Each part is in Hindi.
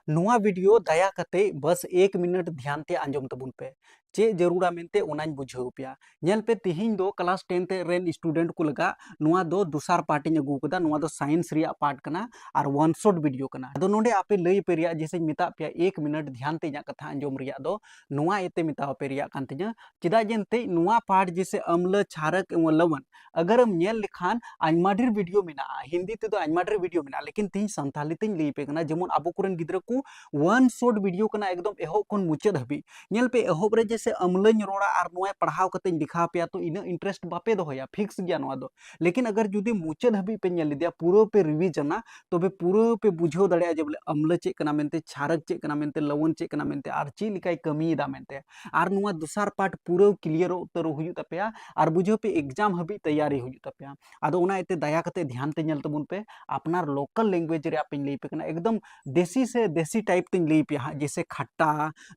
नोआ वीडियो दया कते बस 1 मिनट ध्यान ते आंजम तबुन पे चे जरूरा मेनते ओनाइन बुझाव पिया नेल पे तिहिन दो क्लास 10 ते रेन स्टूडेंट को लगा नोआ दो दुसार पार्ट इन अगू कदा नोआ दो साइंस रिया पार्ट कना और वन शॉट वीडियो कना अदो नोंडे आपे लई पे रिया जैसे मिता पिया 1 मिनट ध्यान ते इना कथा आंजम रिया दो नोआ एते मिता पे रिया कान तिना चिदा जेनते नोआ पार्ट जैसे अम्ल क्षारक एवं लवण अगर हम नेल लिखान आइमा ढेर वीडियो मेना हिंदी ते दो आइमा ढेर वीडियो मेना लेकिन तिन संताली तिन लई पे कना जेमन आबो कुरन गिद्रा को वन शॉट वीडियो कना एकदम एहो कोन मुचाद हबी नेल पे एहोब रे जैसे अम्लኝ रोड़ा और नोए पढ़ाव कते दिखा पे तो इन इंटरेस्ट बापे दोया फिक्स गया नोआ दो लेकिन अगर जुदी मुचाद हबी पे नेल दिया पूरा पे रिवीजन तबे पूरा पे बुझो दड़िया जे बोले अम्ल चे कना मेनते क्षारक चे कना मेनते लवण चे कना मेनते आर ची लिकाय कमी दा मेनते आर नोआ दुसार पार्ट पूरा क्लियर उतर हुयु तपेया और बुझो पे एग्जाम हबी तैयारी हुयु तपेया आदो ओना एते दया कते ध्यान ते नेल तबुन पे अपनार लोकल लैंग्वेज रे आपिन लई पे कना एकदम देसी से देसी टाइप तिन लई पे जैसे खट्टा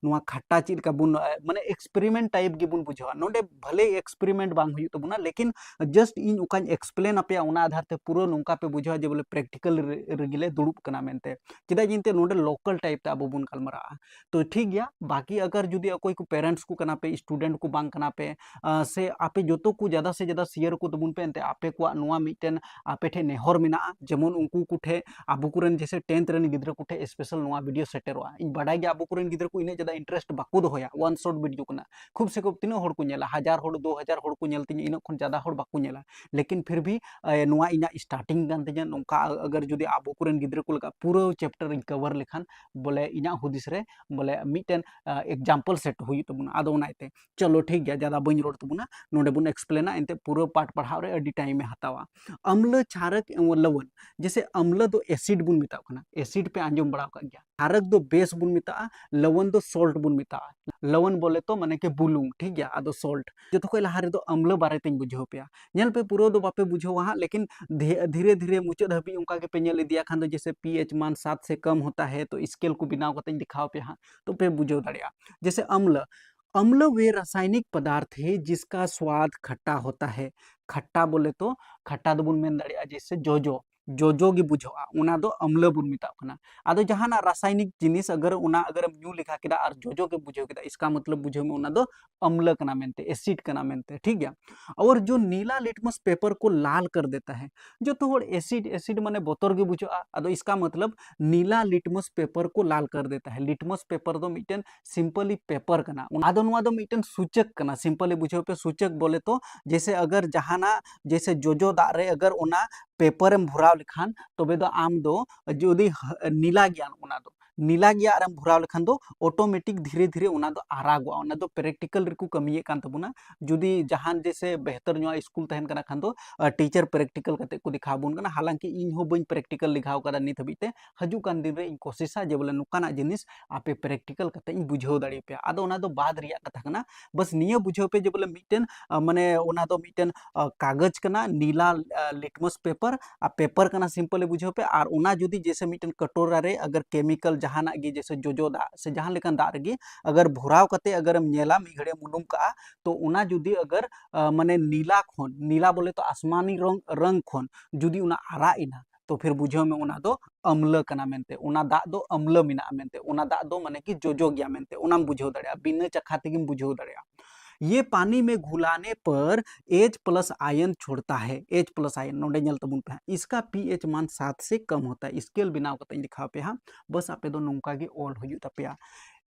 नोआ खट्टा चीज का बुन माने एक्सपेरिमेंट टाइप गे बुन बुझवा नोडे भले एक्सपेरिमेंट बांग हुयु तबुना लेकिन जस्ट इन उकान एक्सप्लेन अपया उना आधार ते पूरा नोंका पे बुझवा जे बोले प्रैक्टिकल रेगिले दुड़ुब कना मेनते चिदा जिनते नोडे लोकल टाइप ते अबो बुन कलमरा तो ठीक गया बाकी अगर जुदी अकोय को पेरेंट्स को कना पे स्टूडेंट को बांग कना पे से आपे जोतो को ज्यादा से ज्यादा शेयर को तबुन पे एनते आपे को नोआ मिटन आपे ठे नेहर मेना जेमन उनकू कुठे आबो कुरन जैसे 10th रन गिद्रा कुठे स्पेशल नोआ वीडियो सेटेरोआ इन बडाय गे आबो कुरन गिद्रा को इने ज्यादा इंटरेस्ट बाको दोया वन शॉट वीडियो कना खूब से खूब तीनों को नेला 1000 होड़ 2000 होड़ को नेलती इन खन ज्यादा होड़ बाको नेला लेकिन फिर भी नोआ इना स्टार्टिंग गान तिना नोंका अगर जुदी आबो कुरन गिद्रा को लगा पूरा चैप्टर इन कवर लेखान बोले इना हुदिस रे बोले मिटन एग्जांपल सेट हुई तबुना आदो उनाइते चलो ठीक गया ज्यादा बइन रोड तबुना नोडे बुन एक्सप्लेना एनते पूरा पाठ पढ़ाव रे अडी टाइम में हतावा अम्ल क्षारक एवं लवण जैसे अम्ल दो एसिड बुन मिता कना एसिड पे आंजम बड़ा का गया क्षारक दो बेस बुन मिता लवण दो सॉल्ट बुन मिता लवण बोले तो माने के बुलुंग ठीक गया आदो सॉल्ट जो तो कोई लहा रे दो अम्ल बारे तें बुझाव पे नेल पे पूरा दो बापे बुझाव वहां लेकिन धीरे धीरे मुचाद हबी उनका के पे नेल दिया खान दो जैसे पीएच मान 7 से कम होता है तो स्केल को बिनाव कते दिखाव पे हां तो पे बुझाव दड़िया जैसे अम्ल अम्ल वे रासायनिक पदार्थ है जिसका स्वाद खट्टा होता है खट्टा बोले तो खट्टा दो बुन मेन दड़िया जैसे जोजो जोजो गी बुझवा उना दो अम्ल बुन मिता कना आदो जहाना रासायनिक जिनिस अगर उना अगर न्यू लिखा केदा और जोजो के बुझो केदा इसका मतलब बुझो में उना दो अम्ल कना मेनते एसिड कना मेनते ठीक है और जो नीला लिटमस पेपर को लाल कर देता है जो तो एसिड एसिड माने बोतर गे बुझो आदो इसका मतलब नीला लिटमस पेपर को लाल कर देता है लिटमस पेपर दो मिटन सिंपली पेपर कना आदो नुआ दो मिटन सूचक कना सिंपली बुझो पे सूचक बोले तो जैसे अगर जहाना जैसे जोजो दा रे अगर उना पेपर एम भुराव लिखान तबे दो आम दो जुदी नीला गया उना दो नीला गया आर भुराव लिखान दो ऑटोमेटिक धीरे धीरे उना दो आरागवा उना दो प्रैक्टिकल रिकु कमिए कान तबुना जुदी जहान जैसे बेहतर नुआ स्कूल तहन कना खान दो टीचर प्रैक्टिकल कते को दिखाबुन कना हालांकि इन हो बइन प्रैक्टिकल लिखाव कदा नित हबीते हजू कान दिन रे इन कोशिशा जे बोले नुकाना जिनिस आपे प्रैक्टिकल कते इन बुझाव दाड़ी पे आदो उना दो बाद रिया कथा कना बस निया बुझाव पे जे बोले मिटन माने उना दो मिटन कागज कना नीला लिटमस पेपर आ पेपर कना सिंपल बुझाव पे और उना जुदी जैसे मिटन कटोरा रे अगर केमिकल जहाना गी जैसे जोजो दा से जहां लेकन दा रे अगर भुराव कते अगर हम नेला मी घड़े मुनुम का तो उना जुदी अगर माने नीला खोन नीला बोले तो आसमानी रंग खोन जुदी उना आरा इना तो फिर बुझाव में उना दो अम्ल कना मेनते उना दा दो अम्ल मिना मेनते उना दा दो माने कि जोजो गया मेनते उनाम बुझाव दड़िया बिना चखा तेगिम बुझाव दड़िया ये पानी में घुलाने पर H प्लस आयन छोड़ता है H प्लस आयन नोडे नेल तबुन पे इसका पीएच मान 7 से कम होता है स्केल बिनाव कते लिखा पे हाँ बस आपे दो नोंका गे ऑल हुयु तपेया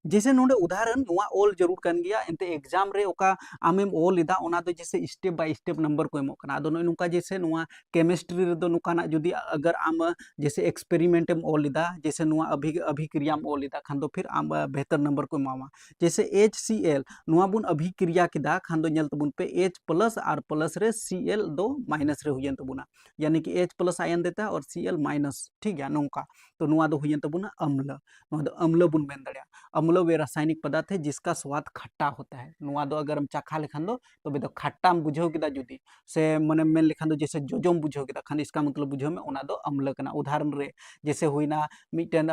जैसे नोडे उदाहरण नुआ ऑल जरूर कन गया एंते एग्जाम रे ओका आमेम ऑल इदा ओना दो जैसे स्टेप बाय स्टेप नंबर को एमो कना आदो नुका जैसे नुआ केमिस्ट्री रे दो नुकाना जुदी अगर आम जैसे एक्सपेरिमेंट एम ऑल इदा जैसे नुआ अभिक्रिया में ऑल इदा खान दो फिर आम बेहतर नंबर को एमावा जैसे HCl नुआ बुन अभिक्रिया किदा खान दो नेल तबुन पे H प्लस और प्लस रे Cl दो माइनस रे हुयन तबुना यानी कि H प्लस आयन देता है और Cl माइनस ठीक है नोंका तो नुआ दो हुयन तबुना अम्ल नुआ दो अम्ल बुन मेन दड़िया अम्ल वे रासायनिक पदार्थ है जिसका स्वाद खट्टा होता है नुआ दो अगर हम चाखा लेखान दो तो बे दो खट्टा में बुझाव किदा जुदी से मने मेन लेखान दो जैसे जोजोम बुझाव किदा खान इसका मतलब बुझाव में उना दो अम्ल कना उदाहरण रे जैसे हुईना मिटन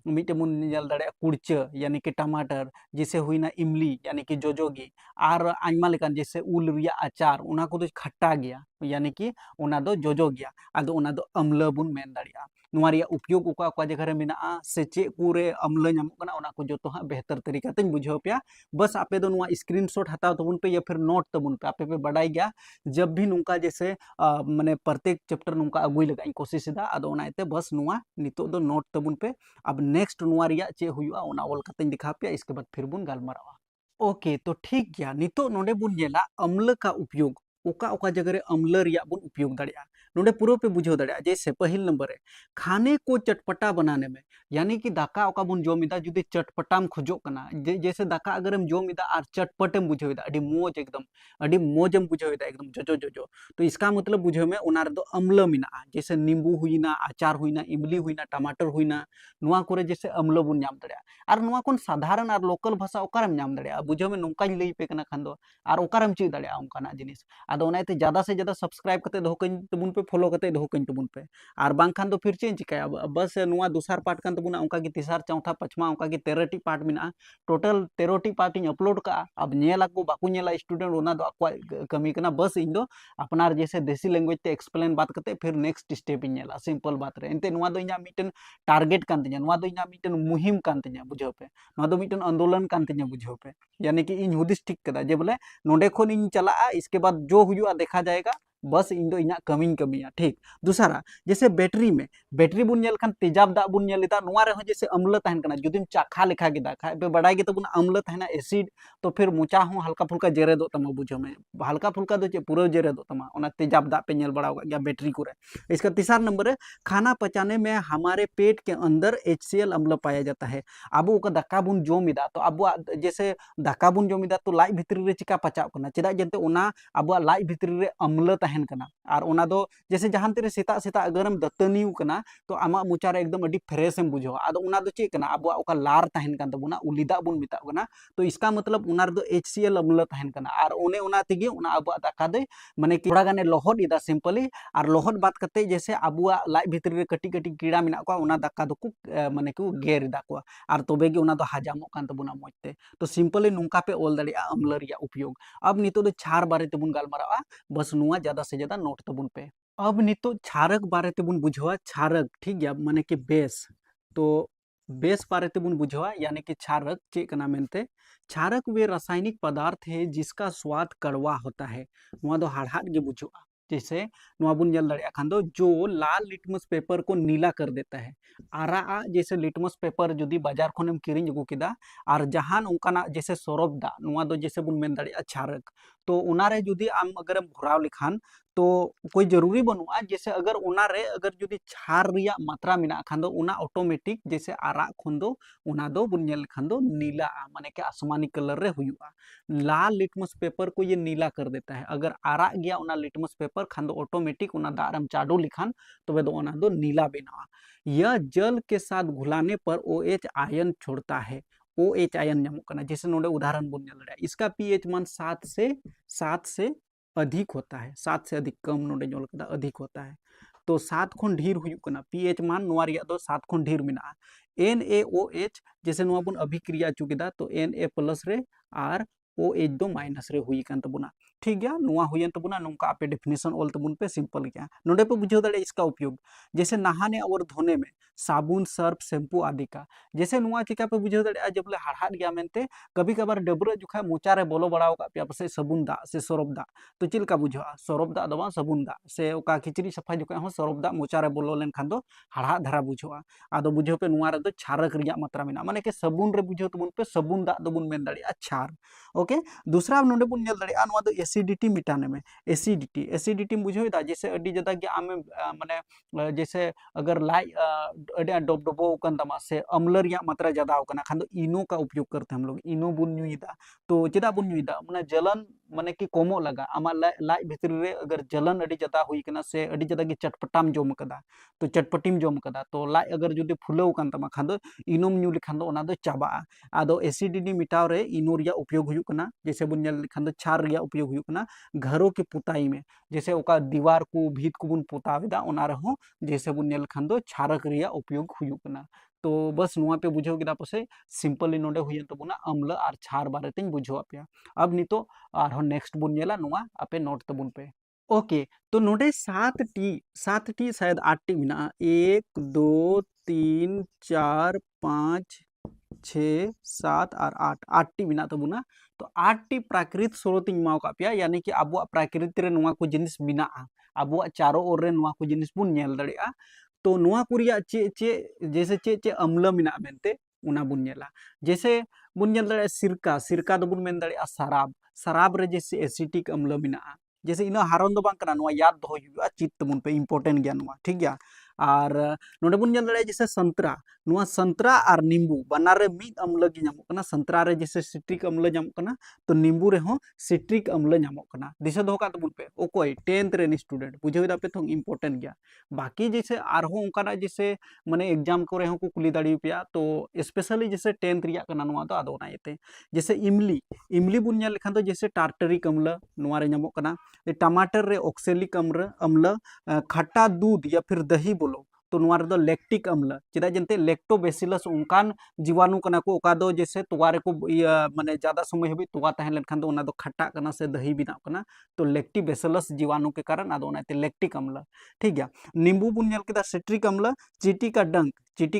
मिटन मुन नेल दड़े कुड़च यानी कि टमाटर जैसे हुईना इमली यानी कि जोजोगी और आइमा लेकान जैसे उल रिया अचार उना को दो खट्टा गया यानी कि उना दो जोजो गया आदो उना दो अम्ल बुन मेन दड़िया नुआ रिया उपयोग ओका जगह रे मेना से चे पूरे अम्ल नामो कना ओना को जोतो हाँ बेहतर तरीका तें बुझाव पे बस आपे दो नुआ स्क्रीनशॉट हटाओ तबुन पे या फिर नोट तबुन पे आपे पे बड़ाई गया जब भी नुका जैसे माने प्रत्येक चैप्टर नुका अगुई लगा कोशिश दा आदो ओनाते बस नुआ नितो दो नोट तबुन पे अब नेक्स्ट नुआ रिया चे हुआ ओना ऑल कतें दिखा पे इसके बाद फिर बुन गालमारावा ओके तो ठीक गया नितो नोडे बुन जेला अम्ल का उपयोग ओका ओका जगह रे अम्ल रिया बुन उपयोग दाड़िया नोडे पूरा पे बुझाव दाड़िया जैसे पहल नंबर है खाने को चटपटा बनाने में यानी कि दाका ओका बुन जोमिदा जुदी चटपटाम खोजो कना जैसे दाका अगर हम जोमिदा और चटपटम बुझावेदा अडी मोज एकदम अडी मोजम बुझावेदा एकदम जोजो जोजो तो इसका मतलब बुझाव में उनार दो अम्ल मिना जैसे नींबू हुईना आचार हुईना इमली हुईना टमाटर हुईना नुआ करे जैसे अम्ल बुन नाम दाड़िया और नुआ कोन साधारण और लोकल भाषा ओकारम नाम दाड़िया बुझाव में नोंकाñ लई पे कना खान दो और ओकारम ची दाड़िया ओंकाना जिनिस आदो ओनाते ज़्यादा से ज़्यादा सब्सक्राइब करते दोकन तबुन पे फॉलो करते दोकन तबुन पे और बांखान दो फिर चें चिकाया बस नुआ दूसर पार्ट कान तबुना ओंका की तीसर चौथा पचमा ओंका की 13टी पार्ट मिना टोटल 13टी पार्ट इन अपलोड का अब नेला को बाकू नेला स्टूडेंट ओना दो आको कमी कना बस इन दो अपनार जैसे देसी लैंग्वेज ते एक्सप्लेन बात करते फिर नेक्स्ट स्टेप इन नेला सिंपल बात रे एंते नुआ दो इना मिटन टारगेट कान तिया नुआ दो इना मिटन मुहिम कान तिया बुझाव पे नुआ दो मिटन आंदोलन कान तिया बुझाव पे यानी कि इन हुदिस ठीक कदा जे बोले नोडे खोन इन चला इसके बाद जो हुआ देखा जाएगा बस इन दो इना कमिंग कमिया ठीक दूसरा जैसे बैटरी बुन नेल खान तेजाब दा बुन नेल दा नुआ रे हो जैसे अम्ल तहन कना जुदिम चाखा लेखा गे दाखा पे बड़ाई गे तबुन अम्ल तहना एसिड तो फिर मोचा हो हल्का फुल्का जेरे दो तमा बुझो में हल्का फुल्का दो चे पूरा जेरे दो तमा ओना तेजाब दा पे नेल बड़ा गया बैटरी को रे इसका तीसरा नंबर है खाना पचाने में हमारे पेट के अंदर HCl अम्ल पाया जाता है अब ओका दाका बुन जोमिदा तो अब जैसे दाका बुन जोमिदा तो लाई भितरी रे चिका पचाव कना चेदा जंते ओना अब लाई भितरी रे अम्ल तहन कना और ओना दो जैसे जहां तेरे सेता सेता अगरम दतनीउ कना तो आमा मोचा रे एकदम अडी फ्रेश एम बुझो आदो ओना दो चे कना अब ओका लार तहन कन तबुना उलिदा बुन मिता कना तो इसका मतलब ओनार दो HCl अम्ल तहन कना और ओने ओना तिगे ओना अब दाका दे माने कि थोड़ा गाने लोहड इदा सिंपली और लोहड बात करते जैसे अब लाई भितरी रे कटी कटी कीड़ा मिना को ओना दाका दो को माने को गेर दा को और तबे गे ओना दो हजामो कान तबुना मोजते तो सिंपली नुंका पे ओल दाड़िया अम्ल रिया उपयोग अब नितो दो छार बारे तेबुन गालमारावा बस नुआ ज़्यादा से ज़्यादा नोट तबुन पे अब नितो छारक बारे तेबुन बुझवा छारक ठीक गया माने कि बेस तो बेस बारे तेबुन बुझवा यानी कि छारक चे कना मेनते छारक वे रासायनिक पदार्थ है जिसका स्वाद कड़वा होता है नुआ दो हाड़हाट गे बुझवा जैसे नुआ बुन जल दड़िया खान दो जो लाल लिटमस पेपर को नीला कर देता है आरा जैसे लिटमस पेपर जुदी बाजार खोनेम किरिंग अगू किदा और जहान उनकाना जैसे सौरभ दा नुआ दो जैसे बुन मेन दड़िया छारक तो उनारे जुदी आम अगर भराव लिखान तो कोई जरूरी बनुआ जैसे अगर उनारे अगर जुदी छार रिया मात्रा मिना खान दो उना ऑटोमेटिक जैसे आरा खुन दो उना दो बुन नेल खान दो नीला माने के आसमानी कलर रे हुआ लाल लिटमस पेपर को ये नीला कर देता है अगर आरा गया उना लिटमस पेपर खान दो ऑटोमेटिक उना दारम चाडो लिखान तो वे दो उना दो नीला बेना यह जल के साथ घुलाने पर OH आयन छोड़ता है OH आयन नामो कना जैसे नोडे उदाहरण बोलने लड़ा इसका pH मान 7 से अधिक होता है 7 से अधिक कम नोडे जोल कदा अधिक होता है तो 7 खन ढेर हुई कना pH मान नोआ रिया दो 7 खन ढेर मिना NaOH जैसे नोआ बुन अभिक्रिया चुकेदा तो Na प्लस रे और OH दो माइनस रे हुई कान तबुना ठीक गया नुआ हुयन तबुना नुका आपे डेफिनेशन ऑल तबुन पे सिंपल गया नोडे पे बुझो दड़े इसका उपयोग जैसे नहाने और धोने में साबुन सर्फ शैम्पू आदि का जैसे नुआ चिका पे बुझो दड़े जब ले हाड़हाट गया मेनते कभी कभार डबरा जुखा मोचा रे बोलो बड़ा का पे आपसे साबुन दा से सरफ दा तो चिलका बुझो सरफ दा दबा साबुन दा से ओका खिचड़ी सफा जुखा हो सरफ दा मोचा रे बोलो लेन खान दो हाड़हाट धरा बुझो आदो बुझो पे नुआ रे दो छारक रिया मात्रा मिना माने के साबुन रे बुझो तबुन पे साबुन दा दबुन मेन दड़े छार ओके दूसरा नोडे बुन नेल दड़े नुआ दो एसिडिटी मिटाने में एसिडिटी बुझो दा जैसे अडी जदा के आमे माने जैसे अगर लाई अडे डब डबो कन तमा से अम्ल रिया मात्रा ज्यादा होकना खान दो इनो का उपयोग करते हम लोग इनो बुन नुईदा तो चेदा बुन नुईदा माने जलन माने कि कोमो लगा आमा लाई भितरी रे अगर जलन अडी ज्यादा हुई कना से अडी ज्यादा के चटपटाम जोम कदा तो चटपटीम जोम कदा तो लाई अगर जुदी फुलौ कन तमा खान दो इनोम न्यू लिखान दो ओना दो चाबा आदो एसिडिटी मिटाव रे इनो रिया उपयोग हुई कना जैसे बुन नेल लिखान दो छार रिया उपयोग हुई कना घरों की पुताई में जैसे ओका दीवार को भीत को बुन पुतावेदा ओना रहो जैसे बुन नेल खान दो छारक रिया उपयोग हुई कना तो बस नुआ पे बुझो गिदा पसे सिंपली नोडे हुई तबुना अम्ल और छार बारे तें बुझो आपया अब नितो और नेक्स्ट बुन नेला नुआ आपे नोट तबुन पे ओके, तो नोडे 7टी शायद 8टी मेना 1 2 3 4 5 6 7 और 8 8टी मेना तबुना। तो 8टी प्राकृत स्रोतिन माव का पे यानी कि अब प्राकृत रे नोवा को जिनिस बिना अब चारों ओर रे नोवा को जिनिस बुन नेल दड़ेया। तो नोवा कुरिया चे चे जैसे चे चे अम्ल मिना मेनते उना बुन नेला। जैसे बुन नेल दड़े सिरका सिरका दो बुन मेन दड़े शराब शराब रे जैसे एसिटिक अम्ल मिना। जैसे इन हारन दो बांग कना नोवा याद दो हुआ चित तबुन पे इंपोर्टेंट गया नोवा ठीक गया। और नोडे बुन नेल दड़े जैसे संतरा नोवा संतरा और नींबू बनार रे मिद अम्ल गी नामो कना। संतरा रे जैसे सिट्रिक अम्ल नामो कना तो नींबू रे हो सिट्रिक अम्ल नामो कना। दिशा दो का तबुन पे ओकोय 10th रेन स्टूडेंट बुझे दा पे तो इंपोर्टेंट गया। बाकी जैसे आरहो उनका जैसे माने एग्जाम को रहे को कुली दाड़ी पे तो स्पेशली जैसे 10th रिया कना नोवा दो आदो ना येते। जैसे इमली इमली बुन नेल लेखान तो जैसे टार्टरिक अम्ल नोवा रे नामो कना। टमाटर रे ऑक्सेलिक अम्ल अम्ल खट्टा दूध या फिर दही बोलो तो नोवा रे दो लैक्टिक अम्ल चेदा जनते लैक्टोबैसिलस उनकान जीवाणु कना को ओका दो जैसे तोवा रे को माने ज्यादा समय हबी तोवा तहन लेनखान दो ओना दो खट्टा कना से दही बिनाव कना। तो लैक्टिबैसिलस जीवाणु के कारण आदो ओनाते लैक्टिक अम्ल ठीक गया। नींबू बुन नेल केदा सिट्रिक अम्ल चीटी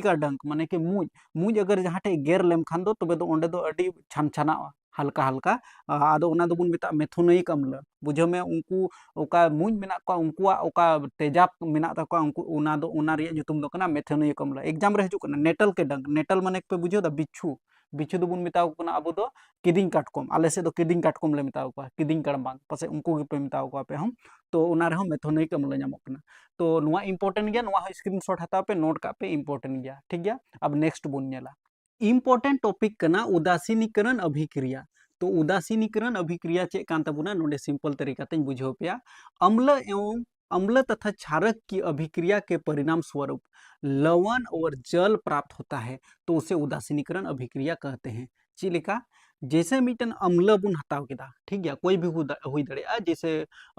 का डंक माने कि मुज मुज अगर जहाँ टे गेर लेम खान दो तबे दो ओंडे दो अडी छान छाना हल्का हल्का आदो ओना दो बुन मेता मेथोनिक अम्ल बुझो में उनको ओका मुज मेना को उनको ओका तेजाब मेना तको उनको ओना दो ओना रिया nyutum दो कना मेथोनिक अम्ल। एग्जाम रे हजू कना नेटल के डंक नेटल माने पे बुझो दा बिच्छू बिच्छू दो बुन मेताव कना अबो दो किदिंग काटकोम आले से दो किदिंग काटकोम ले मेताव को किदिंग कड़बांग पासे उनको के पे मेताव को पे हम तो ओना रे हम मेथोनिक अम्ल नामो कना। तो नुआ इंपोर्टेंट गया नुआ स्क्रीनशॉट हताव पे नोट का पे इंपोर्टेंट गया ठीक गया। अब नेक्स्ट बुन नेला इंपोर्टेंट टॉपिक कना उदासीनीकरण अभिक्रिया। तो उदासीनीकरण अभिक्रिया चेक कान तबुना नोडे सिंपल तरीका तें बुझाव पेया। अम्ल तथा क्षारक की अभिक्रिया के परिणाम स्वरूप लवण और जल प्राप्त होता है तो उसे उदासीनीकरण अभिक्रिया कहते हैं। चिलिका जैसे मीटन अम्ल बुन हताव केदा ठीक गया कोई भी हुई दड़ेया जैसे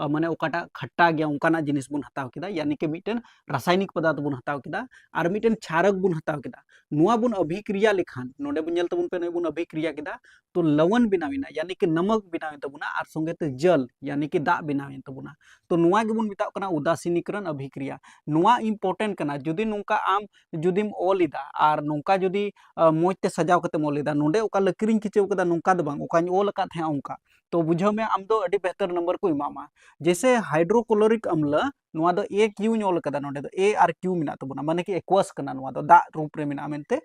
माने ओकाटा खट्टा गया उनकाना जिनिस बुन हताव केदा यानी कि मीटन रासायनिक पदार्थ बुन हताव केदा और मीटन क्षारक बुन हताव केदा नुआ बुन अभिक्रिया लेखान नोडे बुन तबुन पे बुन अभिक्रिया केदा तो लवण बनाविना यानी कि नमक बनावे तबुना और संगे ते जल यानी कि दा बनावे तबुना। तो नुआ गे बुन मेताव कना उदासीनीकरण अभिक्रिया। नुआ इंपोर्टेंट कना जुदी नुका आम जुदीम ओलिदा और नुका जुदी मोजते सजाव कते ओलिदा नोडे ओका लकीरिंग खिचेव कदा नुका द बांग ओकानी ओल अकात है उनका तो बुझाव में आम दो अडी बेहतर नंबर को इमामा। जैसे हाइड्रोक्लोरिक अम्ल नुआ दो ए क्यू ओल कदा नोडे दो ए और क्यू मिना तबुना माने कि एक्वस कना नुआ दो दा रूप रे मिना मेनते।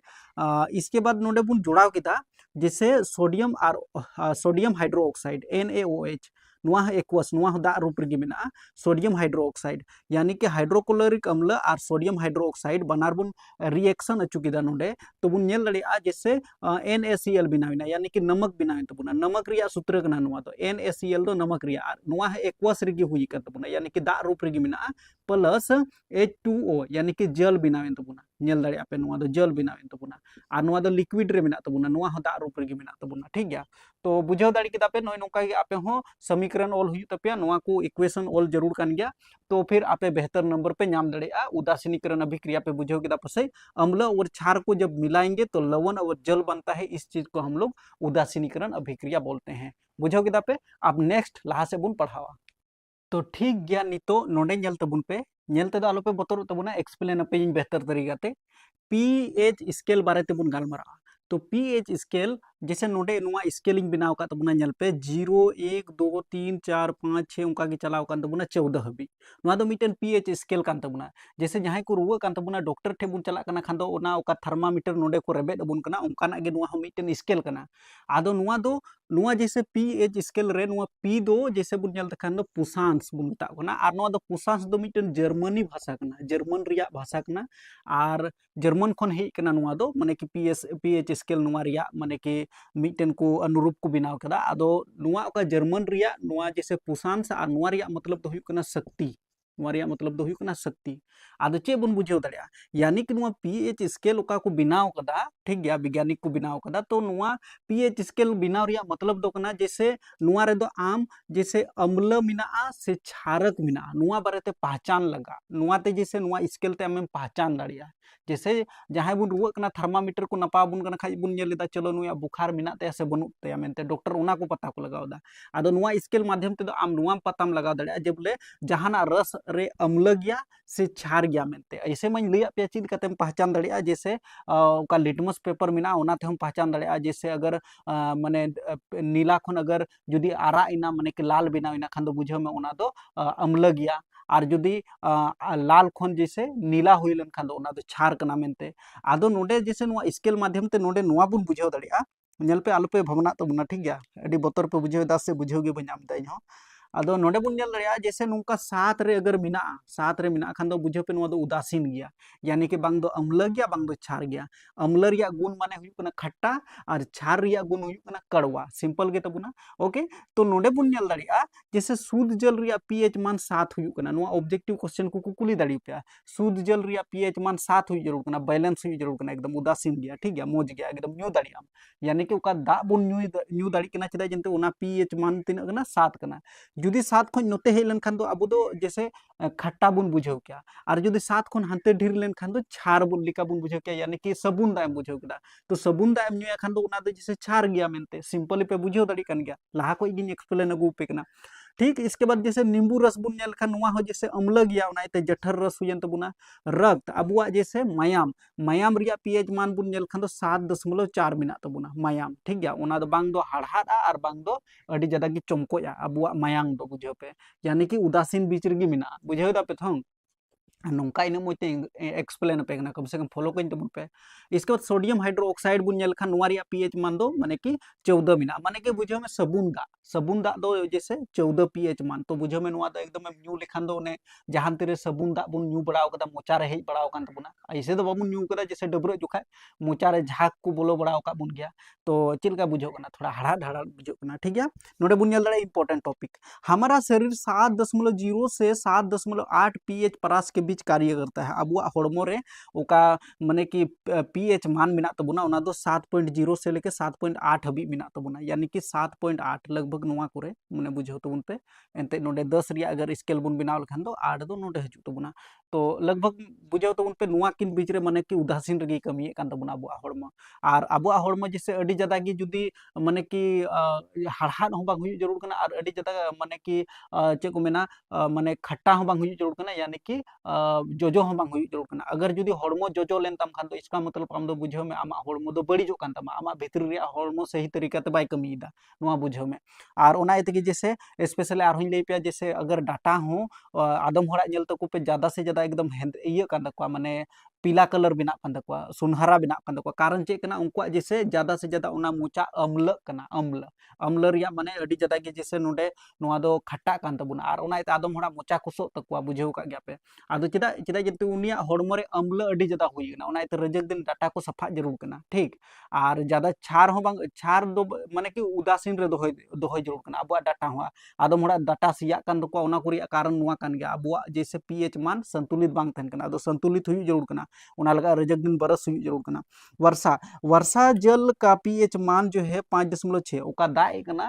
इसके बाद नोडे बुन जोड़ाव केदा जैसे सोडियम और सोडियम हाइड्रो ऑक्साइड NaOH नुआ एक्वस नुआ दा रूप रे मिना सोडियम हाइड्रो ऑक्साइड यानी कि हाइड्रोक्लोरिक अम्ल और सोडियम हाइड्रो ऑक्साइड बनार बुन रिएक्शन अचु केदा नोडे तो बुन नेल दड़ेया जैसे NaCl बनाविना यानी कि नमक बनावे तबुना नमक रिया सूत्र कना नुआ दो NaCl दो नमक रिया और नुआ है एक्वस रेगी हुई कर तबुना यानी कि दा रूप रेगी मिना प्लस H2O यानी कि जल बनावे तबुना नेल दड़ेया पे नुआ दो जल बनावे तबुना और नुआ दो लिक्विड रे मिना तबुना नुआ हो दा रूप रेगी मिना तबुना ठीक गया। तो बुझाव दाड़ी केदा पे नय नोका आपे हो समीकरण ऑल हुई तपिया नुआ को इक्वेशन ऑल जरूर कान गया। तो फिर आपे बेहतर नंबर पे नाम दड़ेया उदासीनीकरण अभिक्रिया पे बुझाव केदा पसे अम्ल और क्षार को जब मिलाएंगे तो लवण और जल बनता है इस चीज को हम लोग उदासीनीकरण अभिक्रिया बोलते हैं। बुझाव केदा पे अब नेक्स्ट लहा से बुन पढ़ावा। तो ठीक गया नितो नोडे नेल तबुन पे नेल ते दो आलो पे बतर तबुना एक्सप्लेन अपे इन बेहतर तरीका ते पीएच स्केल बारे ते बुन गालमारा। तो पीएच स्केल जैसे नोडे नुआ स्केलिंग बनाव का तबुना नेल पे 0 1 2 3 4 5 6 उनका की चलाव कान तबुना 14 हबी नुआ दो मीटन पीएच स्केल कान तबुना। जैसे जहां को रुआ कान तबुना डॉक्टर ठे बुन चला कना खान दो ओना ओका थर्मामीटर नोडे को रेबेद बुन कना उनकाना गे नुआ मीटन स्केल कना। आदो नुआ जैसे पीएच स्केल रे नुआ पी दो जैसे बुन नेल तखान दो पुसांस बुन मेता कना और नुआ दो पुसांस दो मीटन जर्मनी भाषा कना जर्मन रिया भाषा कना और जर्मन खन हेज कना नुआ दो माने कि पीएच स्केल नुआ रिया माने कि मीटन को अनुरूप को बनाव कदा। आदो नुआ ओका जर्मन रिया नुआ जैसे पुसांस और नुआ रिया मतलब तो हुई कना शक्ति मतलब दो हुई कना शक्ति आदो चे बन बुझाव दाड़िया यानी कि नुआ पीएच स्केल ओका को बनाव कदा ठीक गया वैज्ञानिक को बनाव कदा तो नुआ पीएच स्केल बनाव रिया मतलब दो कना जैसे नुआ रे दो आम जैसे अम्ल मिना से क्षारक मिना नुआ बारेते पहचान लगा नुआ ते जैसे नुआ स्केल ते आमें पहचान दाड़िया जैसे जहां बुन रुआ कना थर्मामीटर को नपा बुन कना खाइ बुन नेलेदा चलो नुआ बुखार मिना ते से बनु ते मेनते डॉक्टर उना को पता को लगावदा आदो नुआ स्केल माध्यम ते दो आम नुआ पताम लगाव दाड़िया जे बोले जहाना रस रे अम्ल गया से क्षार गया मेनते ऐसे मैं लैया पे चीज कते पहचान दाड़िया जैसे का लिटमस पेपर मिना ओना ते हम पहचान दाड़िया जैसे अगर माने नीला खन अगर जुदी आरा इना माने कि लाल बनाव इना खान दो बुझे में ओना दो अम्ल गया और जुदी लाल खन जैसे नीला हुई लन खान दो ओना दो क्षार कना मेनते आदो नोडे जैसे नुआ स्केल माध्यम ते नोडे नुआ बुन बुझाव दाड़िया नेल पे आलो पे भवना तबुना ठीक गया अडी बतर पे बुझाव दा से बुझाव गे बन्याम दा इहो आदो नोडे बुन नेल दाड़िया जैसे नुका सात रे अगर मिना सात रे मिना खान दो बुझाव पे नुआ दो उदासीन गया यानी कि बांग दो अम्ल गया बांग दो क्षार गया अम्ल रिया गुण माने हुई कना खट्टा और क्षार रिया गुण हुई कना कड़वा सिंपल गे तबुना ओके तो नोडे बुन नेल दाड़िया जैसे शुद्ध जल रिया पीएच मान 7 हुई कना नुआ ऑब्जेक्टिव क्वेश्चन को कुकुली दाड़ी पे शुद्ध जल रिया पीएच मान 7 हुई जरूर कना बैलेंस हुई जरूर कना एकदम उदासीन गया ठीक गया मोज गया एकदम न्यू दाड़िया यानी कि उका दा बुन न्यू दाड़ी कना चदा जंते उना पीएच मान तिना कना 7 कना जुदी 7 खन नोते हे लन खान दो अब दो जैसे खट्टा बुन बुझाव क्या और जुदी 7 खन हानते ढीर लेन खान दो क्षार बुन लिका बुन बुझाव क्या यानी कि सबुन दाम बुझाव केदा तो सबुन दाम न्यूया खान दो उना दो जैसे क्षार गया मेनते सिंपली पे बुझाव दाड़ी कान गया लाहा को गिन एक्सप्लेन अगु पे कना ठीक इसके बाद जैसे नींबू रस बुन नेल खान नुआ हो जैसे अम्ल गया उनाते जठर रस हुयन तबुना रक्त अबुआ जैसे मायाम मायाम रिया पीएच मान बुन नेल खान दो 7.4 मिना तबुना मायाम ठीक गया उना दो बांग दो हाड़हाड़ा और बांग दो अडी ज्यादा की चमकोया अबुआ मायांग दो बुझाव पे यानी कि उदासीन बीच रे मिना बुझाव दा पे थों नौका इन मोते एक्सप्लेन पे कम से कम फॉलो कहीं तबन पे इसके बाद सोडियम हाइड्रोक्साइड बुन नेल खान नुआ रिया पीएच मान दो माने कि 14 मिना माने कि बुझे में सबुन दा दो जैसे 14 पीएच मान तो बुझे में नुआ दो एकदम न्यू लिखान दो ने जहां तेरे सबुन दा बुन न्यू बड़ाव कदा मोचा रे हेज बड़ाव कान तबुना ऐसे तो बाबुन न्यू कदा जैसे डबरो जुखा मोचा रे झाक को बोलो बड़ाव का बुन गया तो चिलका बुझो कना थोड़ा हड़ा ढाड़ा बुझो कना ठीक है नोडे बुन नेल दाड़े इंपॉर्टेंट टॉपिक हमारा शरीर 7.0 से 7.8 पीएच परास के बीच कार्य करता है अब हड़मो रे ओका माने कि पीएच मान मिना तबुना ओना दो 7.0 से लेके 7.8 हबी मिना तबुना यानी कि 7.8 लगभग नुआ करे माने बुझो तबुन पे एनते नोडे 10 रिया अगर स्केल बुन बनाव लखन दो 8 दो नोडे हजू तबुना तो लगभग बुझो तबुन पे नुआ किन बीच रे माने कि उदासीन रे कमी कान तबुना अब हड़मो और अब हड़मो जैसे अडी ज्यादा की जुदी माने कि हाड़हाड़ हो बांग हुई जरूर कना और अडी ज्यादा माने कि चे को मेना माने खट्टा हो बांग हुई जरूर कना यानी कि जोजो हो बांग हुई जरूर कना अगर जुदी हड़मो जोजो लेन तम खान दो इसका मतलब आम दो बुझाव में आमा हड़मो दो बड़ीजो कान तमा आमा भीतर रिया हड़मो सही तरीका ते बाय कमीदा नुआ बुझाव में और ओना एते जैसे स्पेशली आर होई लई पे जैसे अगर डाटा हो आदम हड़ा नेल तको पे ज्यादा से ज्यादा एकदम इया कान तको माने पीला कलर बिना कान तको सुनहरा बिना कान तको कारण चे कना उनको जैसे ज्यादा से ज्यादा ओना मोचा अम्ल कना अम्ल अम्ल रिया माने अडी ज्यादा के जैसे नोडे नुआ दो खट्टा कान तबुना और ओना एते आदम हड़ा मोचा कुसो तको बुझाव का गया पे आदो चिदा चिदा जंतु उनिया हड़मो रे अम्ल अडी ज्यादा हुईना ओना एते रजक दिन डाटा को सफा जरूर कना ठीक और ज्यादा क्षार हो बांग क्षार दो माने कि उदासीन रे दोहय जरूर कना अब डाटा हो आदम हड़ा डाटा सिया कान तको ओना को रिया कारण नुआ कान गया अब जैसे पीएच मान संतुलित बांग तहन कना आदो संतुलित हुई जरूर कना ओना लगा रजक दिन बरस हुई जरूर कना वर्षा वर्षा जल का पीएच मान जो है 5.6 ओका दा कना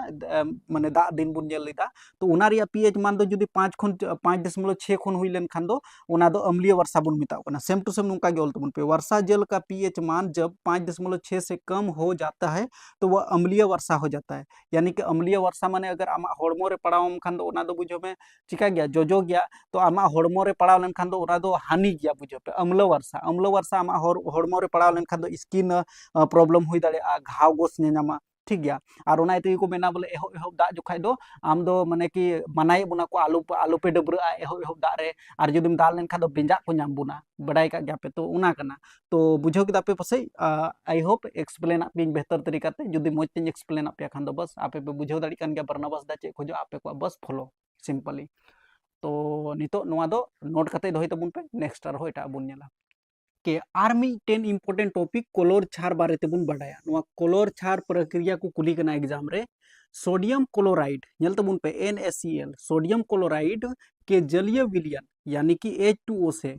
माने दा दिन बुन जेल लेदा तो ओना रिया पीएच मान दो जुदी 5.6 खन हुई लेन खान दो ओना दो अम्लीय वर्षा बुन मिताव कना सेम टू सेम नुका गेल तबन पे वर्षा जल का पीएच मान जब 5.6 से कम हो जाता है तो वह अम्लीय वर्षा हो जाता है यानी कि अम्लीय वर्षा माने अगर आमा हड़मो रे पड़ावम खान दो ओना दो बुझो में चिका गया जोजो गया तो आमा हड़मो रे पड़ाव लेन खान दो ओना दो हानि गया बुझो पे अम्ल वर्षा आमा हड़मो रे पड़ाव लेन खान दो स्किन प्रॉब्लम हुई दाड़े घाव गोस नेनामा ठीक गया और ओना इते को मेना बोले एहो एहो दा जोखाय दो आम दो माने कि मनाय बुना को आलू पे डबरा एहो एहो दा रे और जुदिम दाल लेन खा दो बेंजा को नाम बुना बड़ाई का गया पे तो उना कना तो बुझो किदा पे पसे आई होप एक्सप्लेन आप बिन बेहतर तरीका ते जुदी मोज ते एक्सप्लेन आप खान दो बस आपे पे बुझो दाड़ी कान गया बरना बस दा चे खोजो आपे को बस फॉलो सिंपली तो नितो नोआ दो नोट कते दोहय तबुन पे नेक्स्ट आर हो एटा बुन नेला के आर्मी 10 इंपोर्टेंट टॉपिक कोलोर क्षार बारे तेबुन बाडाया नुआ कोलोर क्षार प्रक्रिया को कुली कना एग्जाम रे सोडियम क्लोराइड नेल तबुन पे NaCl सोडियम क्लोराइड के जलीय विलयन यानी कि H2O से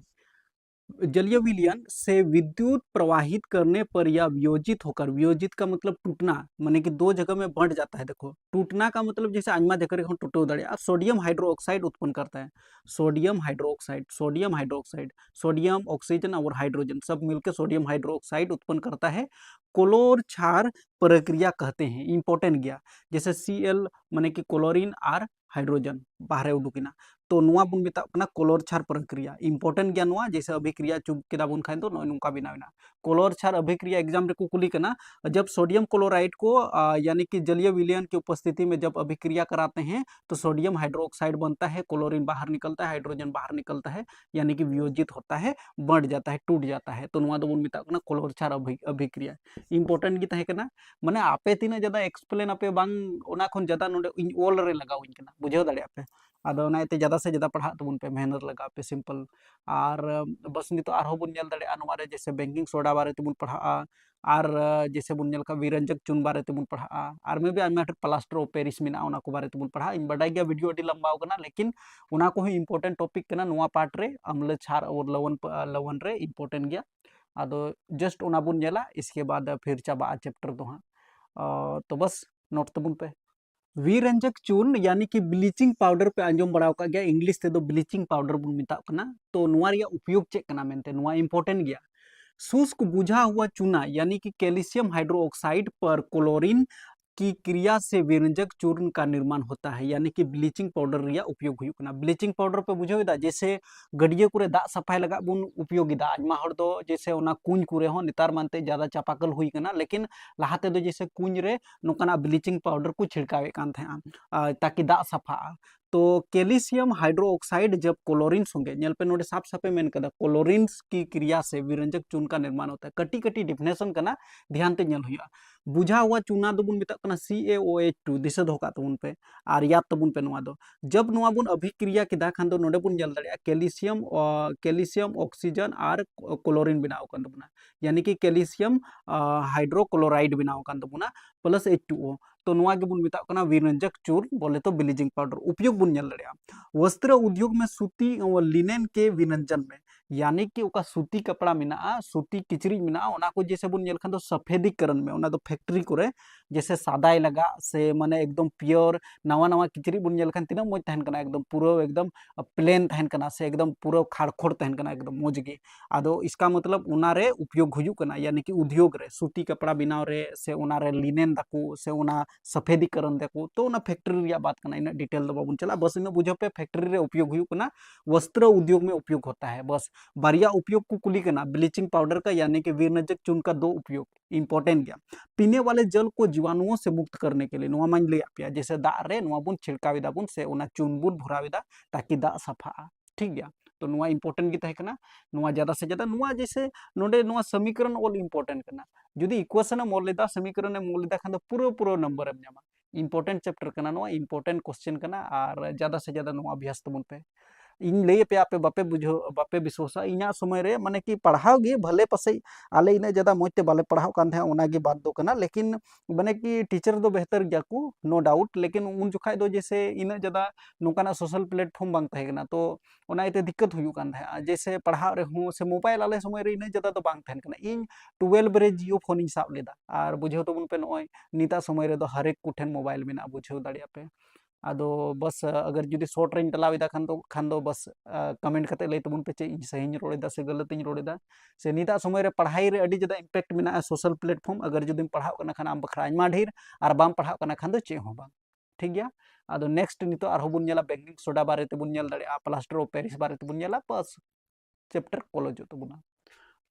जलीय विलयन से विद्युत प्रवाहित करने पर या वियोजित होकर, वियोजित का मतलब टूटना, माने कि दो जगह में बंट जाता है। देखो टूटना का मतलब जैसे आजमा जकर टूटो दड़े सोडियम हाइड्रोक्साइड उत्पन्न करता है। Sodium hydroxide, sodium hydroxide, sodium oxygen और हाइड्रोजन सब मिलकर सोडियम हाइड्रोक्साइड उत्पन्न करता है। क्लोर क्षार प्रक्रिया कहते हैं, इंपॉर्टेंट गया। जैसे Cl माने कि क्लोरीन और हाइड्रोजन बाहर उडुकिना, तो नुआ बुन मेता कना क्लोर क्षार प्रक्रिया, इंपॉर्टेंट गया नुआ। जैसे अभिक्रिया चुप केदा बुन खाइन तो नय नुका बनावेना क्लोर क्षार अभिक्रिया। एग्जाम रे को कुली कना, जब सोडियम क्लोराइड को यानी कि जलीय विलयन की उपस्थिति में जब अभिक्रिया कराते हैं तो सोडियम हाइड्रोक्साइड बनता है, क्लोरीन बाहर निकलता है, हाइड्रोजन बाहर निकलता है, यानी कि वियोजित होता है, बंट जाता है, टूट जाता है। तो नुआ दो बुन मेता कना क्लोर क्षार अभिक्रिया। इंपॉर्टेंट गी तहे कना, माने आपे तीना ज्यादा एक्सप्लेन आपे बांग ओना खन ज्यादा नोडे इन ओल रे लगावइन कना, बुझाव दाड़े आपे। आदो नाते ज़्यादा से ज़्यादा पढ़ा तबन पे, मेहनत लगा पे सिंपल। और बस नितो आरो बुन नेल दड़े नोआरे जैसे बेकिंग सोडा बारे तेबुन पढ़ा, और जैसे बुन नेल का विरंजक चून बारे तेबुन पढ़ा, और में भी आइमा प्लास्टर ऑफ पेरिस मेना ओना को बारे तेबुन पढ़ा। इन बडाई गया वीडियो अडी लंबाव कना, लेकिन ओना को ही इंपॉर्टेंट टॉपिक कना नुआ पार्ट रे, अम्ल क्षार और लवण रे इंपॉर्टेंट गया। आदो जस्ट ओना बुन नेला, इसके बाद फिर चाबा चैप्टर दो हाँ। तो बस नोट तबुन पे विरंजक चूर्ण यानी कि ब्लीचिंग पाउडर पे आंजम बड़ा गया, इंग्लिश ते दो ब्लीचिंग पाउडर बुन मिता कना। तो नुआ रिया उपयोग चेक कना मेनते, नुआ इंपॉर्टेंट गया। शुष्क बुझा हुआ चूना यानी कि कैल्शियम हाइड्रोक्साइड पर क्लोरीन की क्रिया से विरंजक चूर्ण का निर्माण होता है, यानी कि ब्लीचिंग पाउडर रिया उपयोग हुई कना। ब्लीचिंग पाउडर पे बुझाव दा, जैसे गड़िया कुरे दा सफाई लगा बुन उपयोग दा, आजमा हर दो जैसे ओना कुंज कुरे हो नेतार मानते ज्यादा चापाकल हुई कना, लेकिन लहाते दो जैसे कुंज रे नोकाना ब्लीचिंग पाउडर को छिड़कावे कान थे ताकि दा सफा। तो कैल्शियम हाइड्रोक्साइड जब क्लोरीन संगे नेल पे नोडे साफ साफे मेन कदा, क्लोरीन की क्रिया से विरंजक चूर्ण का निर्माण होता है। कटी कटी डिफिनेशन कना, ध्यान ते नेल हुआ। बुझा हुआ चूना दो बुन मिता कना CaOH2 दिशा दोका तबुन पे, और याद तबुन पे नुआ दो। जब नुआ बुन अभिक्रिया किदा खान दो नोडे बुन नेल दाड़िया कैल्शियम ऑक्सीजन और क्लोरीन बनाव कान तबुना, यानी कि कैल्शियम हाइड्रोक्लोराइड बनाव कान तबुना प्लस H2O। तो नुआ के बुन मिता कना विरंजक चूर्ण बोले तो ब्लीचिंग पाउडर। उपयोग बुन नेल दाड़िया, वस्त्र उद्योग में सूती और लिनेन के विरंजन में, यानी कि ओका सूती कपड़ा मेना, सूती किचरी मेना, ओना को जैसे बुन नेल खान दो सफेदीकरण में, ओना दो फैक्ट्री करे जैसे सादाई लगा से माने एकदम प्योर नवा नवा किचरी बुन नेल खान तिना मोज तहन कना, एकदम पूरा एकदम प्लेन तहन कना से एकदम पूरा खाड़खोड़ तहन कना एकदम मोज गे। आदो इसका मतलब ओना रे उपयोग हुजू कना, यानी कि उद्योग रे सूती कपड़ा बनाव रे से ओना रे लिनेन दाकू से ओना सफेदीकरण दाकू, तो ओना फैक्ट्री रिया बात कना। इन डिटेल दो बाबुन चला, बस इन बुझो पे फैक्ट्री रे उपयोग हुजू कना, वस्त्र उद्योग में उपयोग होता है। बस बारिया उपयोग को कुली करना, ब्लीचिंग पाउडर का यानी कि विरंजक चूर्ण का दो उपयोग इंपॉर्टेंट गया। पीने वाले जल को जीवाणुओं से मुक्त करने के लिए नुआ मान ले आपिया, जैसे दा रे नुआ बुन छिड़कावेदा बुन से ओना चूर्ण बुन भुरावेदा ताकि दा सफा। ठीक गया, तो नुआ इंपॉर्टेंट गी तहे कना। नुआ ज्यादा से ज्यादा नुआ जैसे नोडे नुआ समीकरण ऑल इंपॉर्टेंट कना, जुदी इक्वेशन मोल लेदा समीकरण मोल लेदा खान पूरा पूरा नंबर एम जामा। इंपॉर्टेंट चैप्टर कना नुआ, इंपॉर्टेंट क्वेश्चन कना, और ज्यादा से ज्यादा नुआ अभ्यास तबुन पे। इन लई पे आपे बापे बुझो बापे विश्वासा इना समय रे माने कि पढ़ाओ गे भले पसई आले इना ज्यादा मजते बाले पढ़ाओ कान थे ओना गे बात दो कना, लेकिन माने कि टीचर दो बेहतर गया को नो डाउट, लेकिन उन जुखाय दो जैसे इना ज्यादा नोकाना सोशल प्लेटफॉर्म बांग तहे कना, तो ओना इते दिक्कत हुयु कान थे। जैसे पढ़ाओ रे हूँ से मोबाइल आले समय रे इना ज्यादा तो बांग तहन कना। इन 12 रे जियो फोन इन साब लेदा, और बुझो तो बुन पे नय निता समय रे दो हरेक कुठेन मोबाइल मेना, बुझो दाड़िया पे। आदो बस अगर जुदी शॉर्ट रेंज टलावेदा खान दो बस कमेंट करते लई तबुन पे चे इन सही रोड़ेदा से गलत इन रोड़ेदा, से निता समय रे पढ़ाई रे अडी ज्यादा इम्पैक्ट मेना सोशल प्लेटफॉर्म। अगर जुदी पढ़ाओ कना खान आम बखरा आइमा ढेर, और बाम पढ़ाओ कना खान दो चे हो बांग। ठीक गया, आदो नेक्स्ट नितो आरो बुन नेला बेकिंग सोडा बारे ते बुन नेल दाड़िया, प्लास्टर ऑफ पेरिस बारे ते बुन नेला, बस चैप्टर क्लोज तबुना।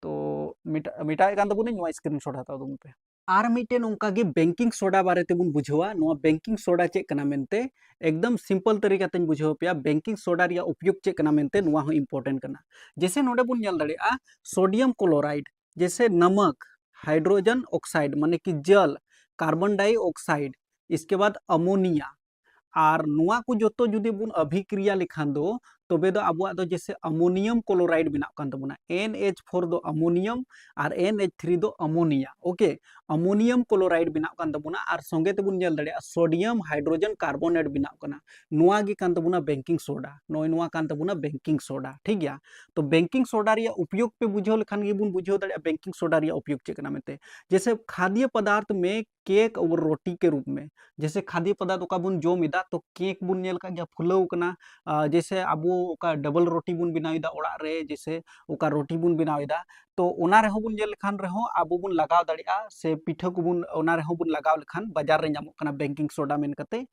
तो मिटाए कान तबुनी नुआ स्क्रीनशॉट हताव तबुन पे। आर मिटेन उनका गे बैंकिंग सोडा बारे तेबुन बुझवा, नुआ बैंकिंग सोडा चेक कना मेनते एकदम सिंपल तरीका तेन बुझाव पेया। बैंकिंग सोडा रिया उपयोग चेक कना मेनते नुआ हो इंपॉर्टेंट कना। जैसे नोडे बुन नेल दाड़िया सोडियम क्लोराइड, जैसे नमक, हाइड्रोजन ऑक्साइड माने कि जल, कार्बन डाइऑक्साइड, इसके बाद अमोनिया, और नुआ को जो जुदी बुन अभिक्रिया लिखान दो तबे दो आबुआ दो जैसे अमोनियम क्लोराइड बिना कान तबुना NH4 दो अमोनियम और NH3 दो अमोनिया ओके अमोनियम क्लोराइड बिना कान तबुना और संगे तेबुन नेल दड़े सोडियम हाइड्रोजन कार्बोनेट बिना कना नुआ गे कान तबुना बेंकिंग सोडा नय नुआ कान तबुना बेंकिंग सोडा ठीक गया तो बेंकिंग सोडा रिया उपयोग पे बुझाव लेखान गे बुन बुझाव दड़े बेंकिंग सोडा रिया उपयोग चेक ना मेते जैसे खाद्य पदार्थ में केक और रोटी के रूप में जैसे खाद्य पदार्थ ओका बुन जोम इदा तो केक बुन नेल का गया फुलाव कना जैसे आबो ओका डबल रोटी बुन बनाइदा ओड़ा रे जैसे ओका रोटी बुन बनाइदा तो ओना रेहो बुन नेल लेखान रेहो आबो बुन लगाव दाड़िया से पिठा को बुन ओना रेहो बुन लगाव लेखान बाजार रे नामो कना बेंकिंग सोडा मेन कते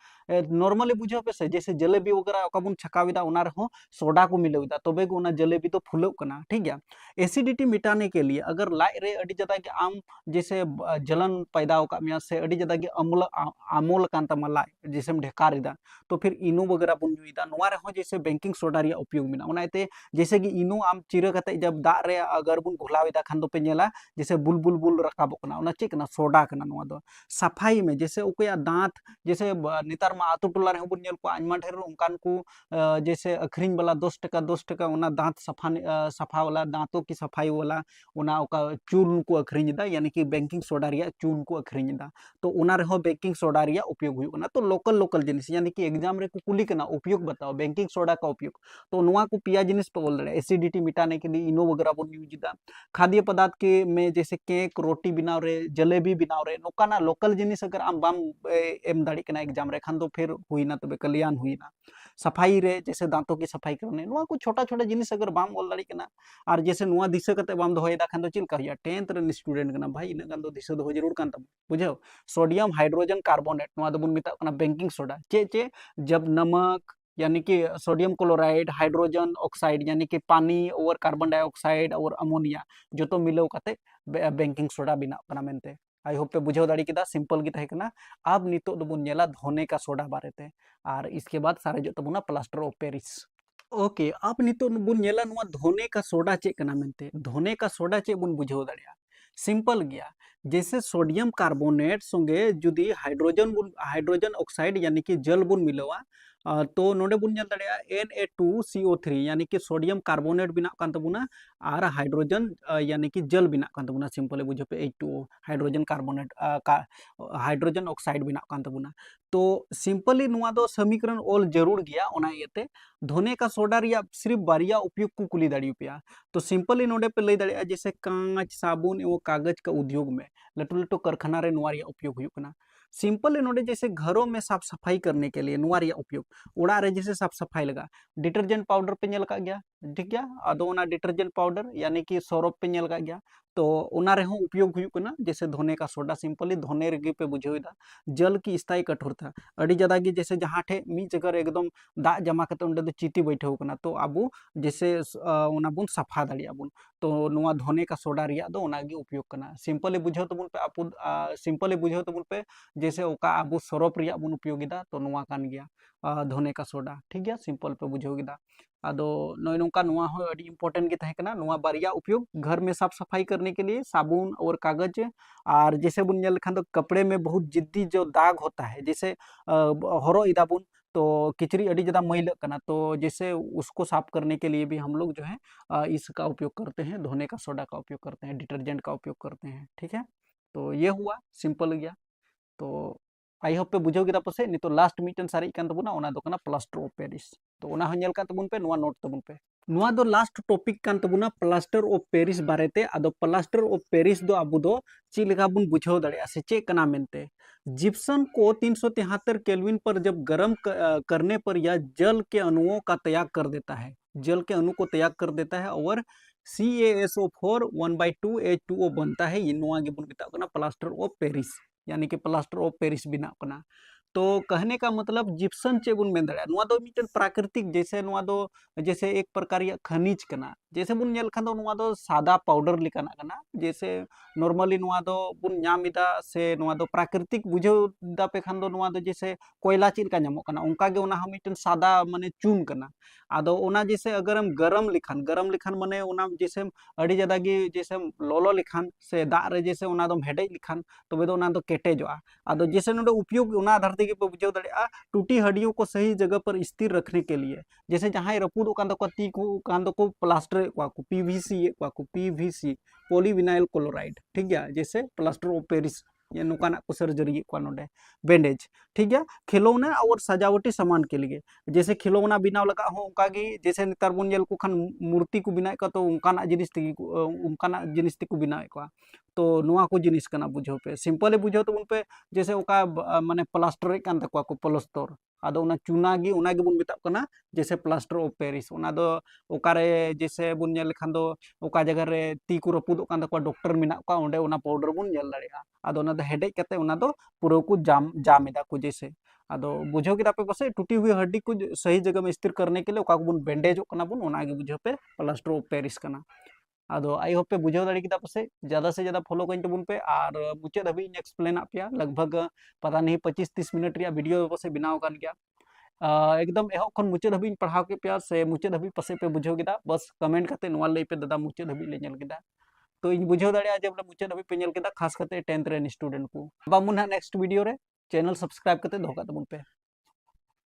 नॉर्मली बुझाव पे से जैसे जलेबी वगैरह ओका बुन छकाविदा ओना रेहो सोडा को मिलाविदा तबे गो ओना जलेबी तो फुलाव कना ठीक गया एसिडिटी मिटाने के लिए अगर लाइ रे अड़ी ज्यादा के आम जैसे जलन पैदा होका मिया से अड़ी ज्यादा के अम्ल आमोल कान तमा लाइ जैसे ढेकार इदा तो फिर इनो वगैरह बुन जुइदा नोवा रेहो जैसे बेंकिंग सोडा रिया उपयोग मिना ओनाते जैसे कि इनो आम चिरा कते जब दा रे अगर बुन घोलाविदा खान दो पे नेला जैसे बुलबुल बुल रकाबो कना ओना चेक ना सोडा कना नोवा दो सफाई में जैसे ओकया दांत जैसे नितार मा आतु टोला रे बुन नेल को आइमा ढेर उनकान को जैसे अखरिंग वाला 10 टका ओना दांत सफा वाला दांतों की सफाई वाला ओना ओका चून को अखरिंग दा यानी कि बेंकिंग सोडा रिया चून को अखरिंग दा तो ओना रेहो बेंकिंग सोडा रिया उपयोग हुई कना तो लोकल लोकल जिनिस यानी कि एग्जाम रे को कुली कना उपयोग बताओ बेंकिंग सोडा का उपयोग तो नोआ को पिया जिनिस पे बोल रहे एसिडिटी मिटाने के लिए इनो वगैरह बन यूज दा खाद्य पदार्थ के में जैसे केक रोटी बनाव रे जलेबी बनाव रे नोकाना लोकल जिनिस अगर आम बाम एम दाड़ी कना एग्जाम रे खान तो फिर हुईना तबे कल्याण हुईना सफाई रे जैसे दांतों की सफाई करने नोआ को छोटा छोटा जिनिस अगर बाम बोल दाड़ी कना और जैसे नुआ दिशा कते बाम दोहयदा खान दो चिलका हुआ 10th रेन स्टूडेंट कना भाई इना गान दो दिशा दो जरूर कान तम बुझाओ सोडियम हाइड्रोजन कार्बोनेट नुआ दो बुन मिता कना बेंकिंग सोडा चे चे जब नमक यानी कि सोडियम क्लोराइड हाइड्रोजन ऑक्साइड यानी कि पानी और कार्बन डाइऑक्साइड और अमोनिया जो तो मिलो कते बेंकिंग सोडा बिना कना मेनते आई होप पे बुझाव दाड़ी किदा सिंपल गी तहे कना अब नितो दो बुन नेला धोने का सोडा बारेते और इसके बाद सारे जो तबुना प्लास्टर ऑफ पेरिस ओके अब नितो बुन नेला नुआ धोने का सोडा चेक कना मेनते धोने का सोडा चे बुन बुझाव दाड़िया सिंपल गया जैसे सोडियम कार्बोनेट संगे जुदी हाइड्रोजन ऑक्साइड यानी कि जल बुन मिलवा तो नोडे बुन नेल दाड़िया Na2CO3 यानी कि सोडियम कार्बोनेट बिना कान तबुना और हाइड्रोजन यानी कि जल बिना कान तबुना सिंपल बुझे पे H2O hydrogen carbonate hydrogen oxide बिना कान तबुना तो सिंपली नुआ दो समीकरण ऑल जरूर गया ओना इयते धोने का सोडा रिया सिर्फ बारिया उपयोग को कुली दाड़ी पिया तो सिंपली नोडे पे लई दाड़िया जैसे कांच साबुन एवं कागज का उद्योग में लटू लटू कारखाना रे नुआ रिया उपयोग हुई कना सिंपल नोडे जैसे घरों में साफ सफाई करने के लिए नुआ रिया उपयोग उड़ा रे जैसे साफ सफाई लगा डिटर्जेंट पाउडर पे नेल का गया ठीक गया अदो ओना डिटर्जेंट पाउडर यानी कि सरफ पे नेल का गया तो ओना रे उपयोग हुई कना जैसे धोने का सोडा सिंपली धोने रे पे बुझेदा जल की स्थायी कठोरता अड़ी ज्यादा गी जैसे जहाँ ठे मी जगह एकदम दा जमा करते उंडे दो चीटी बैठे कना तो आबू जैसे ओना बुन सफा दाड़िया बुन तो नुआ धोने का सोडा रिया दो ओना गी उपयोग कना सिंपली बुझाव तबुन पे आपु सिंपली बुझाव तबुन पे जैसे ओका आबू सरफ रिया बुन उपयोगिदा तो नुआ कान गया धोने का सोडा ठीक गया सिंपल पे बुझाव गिदा आदो नय नोका नुआ हो अड़ी इम्पोर्टेंट गे तहे कना नुआ बारिया उपयोग घर में साफ सफाई करने के लिए साबुन और कागज और जैसे बुन नेल खान तो कपड़े में बहुत जिद्दी जो दाग होता है जैसे हरो इदा बुन तो किचरी अड़ी ज़्यादा मैल कना तो जैसे उसको साफ करने के लिए भी हम लोग जो है इसका उपयोग करते हैं धोने का सोडा का उपयोग करते हैं डिटर्जेंट का उपयोग करते हैं ठीक है तो ये हुआ सिंपल गया तो आई होप पे बुझाव गिदा पसे नितो लास्ट मीटन सारी कान तबुना ओना दो कना प्लास्टर ऑफ पेरिस तो ओना हो नेल का तबुन पे नोआ नोट तबुन पे नोआ दो लास्ट टॉपिक कान तबुना प्लास्टर ऑफ पेरिस बारेते आदो प्लास्टर ऑफ पेरिस दो आबु दो ची लेका बुन बुझाव दाड़िया से चे कना मेनते जिप्सम को 373 केल्विन पर जब गर्म करने पर यह जल के अणुओं का त्याग कर देता है जल के अणु को त्याग कर देता है और CaSO4 1/2 H2O बनता है ये नोआ गे बुन बिता कना प्लास्टर ऑफ पेरिस यानी कि प्लास्टर ऑफ पेरिस बिना कना तो कहने का मतलब जिप्सम चे बुन मेन दाड़ा नुआ दो मिटन प्राकृतिक जैसे नुआ दो जैसे एक प्रकार या खनिज कना जैसे बुन नेल खान दो नुआ दो सादा पाउडर लिकाना कना जैसे नॉर्मली नुआ दो बुन ᱧᱟᱢ से नुआ दो प्राकृतिक बुझाव दा पे खान दो नुआ दो जैसे कोयला चीन का ᱧᱟᱢᱚᱜ कना उनका गे उना मिटन सादा माने चून कना आदो उना जैसे अगर हम गरम लिखान माने उना जैसे अड़ी ज्यादा गे जैसे लोलो लिखान से दा रे जैसे उना दो हेडेज लिखान तबे दो उना दो केटेजोआ आदो जैसे नोडे उपयोग उना आधार तेगे पे बुझाव दाड़ेया टूटी हड्डियों को सही जगह पर स्थिर रखने के लिए जैसे जहां रपूद ती को प्लास्टर को पीवीसी पॉलीविनाइल क्लोराइड ठीक गया जैसे प्लास्टर ऑफ पेरिस ये नुकाना को सर्जरी को नोडे बैंडेज ठीक गया खिलौना और सजावटी सामान के लिए जैसे खिलौना बनाव लगा हो उनका जैसे नेतार बन जेल को खान मूर्ति को बनाए का तो उनकाना जिनिस को बनाए को तो नुआ को जिनिस कना बुझो पे सिंपल बुझो तो उन पे जैसे ओका माने प्लास्टर कान तकवा को प्लास्टर आदो उना चुना गी उना गे बुन मेता कना जैसे प्लास्टर ऑफ पेरिस उना दो ओकारे जैसे बुन नेल लेखान दो ओका जगह रे ती को रपुदो कान तकवा डॉक्टर मेना का ओंडे उना पाउडर बुन नेल दाड़ेया आदो उना दो हेडेज कते उना दो पूरा को जाम एदा को जैसे आदो बुझो केदा पे पासे टूटी हुई हड्डी को सही जगह में स्थिर करने के लिए ओका को बुन बैंडेज कना बुन उना गे बुझो पे प्लास्टर ऑफ पेरिस कना आदो आई होप पे बुझाव दाड़ी किदा पासे ज़्यादा से ज़्यादा फॉलो कइन तबुन पे और मुचाद हबी एक्सप्लेन आपया लगभग पता नहीं 25-30 मिनट रिया वीडियो पासे बनाव कान गया एकदम एहब खन मुचाद हबी पढ़ाव के पे से मुचाद हबी पासे पे बुझाव केदा बस कमेंट करते नोआ लई पे दादा मुचाद हबी ले नेल केदा तो इन बुझाव दाड़िया जे बोले मुचाद हबी पे नेल केदा खास करते 10th रेन स्टूडेंट को बामुन नेक्स्ट वीडियो रे चैनल सब्सक्राइब करते दोका तबुन पे।